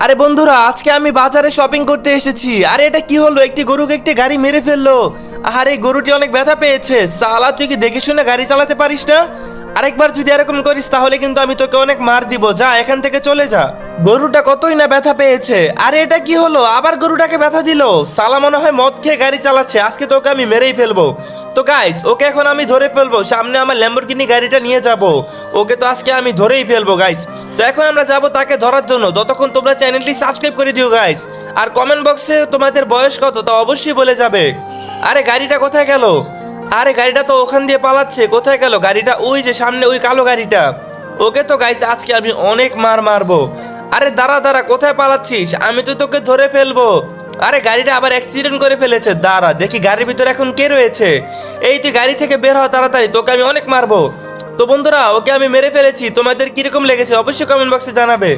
আরে বন্ধুরা, আজকে আমি বাজারে শপিং করতে এসেছি। আরে এটা কি হলো, একটি গরুকে একটি গাড়ি মেরে ফেললো। আরে গরুটি অনেক ব্যথা পেয়েছে। সালা, তুই কি দেখে শুনে গাড়ি চালাতে পারিস না? আরেকবার যদি এরকম করিস তাহলে কিন্তু আমি তোকে অনেক মার দিব। যা এখান থেকে চলে যা। গরুটা কতই না ব্যথা পেয়েছে। আরে এটা কি হলো, আবার গরুটাকে ব্যথা দিল। সালা মনে হয় মদ খেয়ে গাড়ি চালাচ্ছে। আজকে তোকে আমি মেরেই ফেলবো। তো গাইস, ওকে এখন আমি ধরে ফেলবো। সামনে আমার ল্যাম্বরগিনি গাড়িটা নিয়ে যাব। ওকে তো আজকে আমি ধরেই ফেলবো গাইস। তো এখন আমরা যাব তাকে ধরার জন্য। ততক্ষণ তোমরা চ্যানেলটি সাবস্ক্রাইব করে দিও গাইস। আর কমেন্ট বক্সে তোমাদের বয়স কত তা অবশ্যই বলে যাবে। আরে গাড়িটা কোথায় গেল? আরে গাড়িটা তো ওখান দিয়ে পালাচ্ছে। কোথায় গেল গাড়িটা? ওই যে সামনে ওই কালো গাড়িটা। ওকে তো গাইস আজকে আমি অনেক মার মারবো। আরে দাঁড়া দাঁড়া, কোথায় পালাচ্ছিস? আমি তো তোকে ধরে ফেলবো। আরে গাড়িটা আবার অ্যাক্সিডেন্ট করে ফেলেছে। দাঁড়া দেখি গাড়ির ভিতরে এখন কে রয়েছে। এই তুই গাড়ি থেকে বের হ তাড়াতাড়ি, তোকে আমি অনেক মারবো। তো বন্ধুরা, ওকে আমি মেরে ফেলেছি। তোমাদের কিরকম লেগেছে অবশ্যই কমেন্ট বক্সে জানাবে।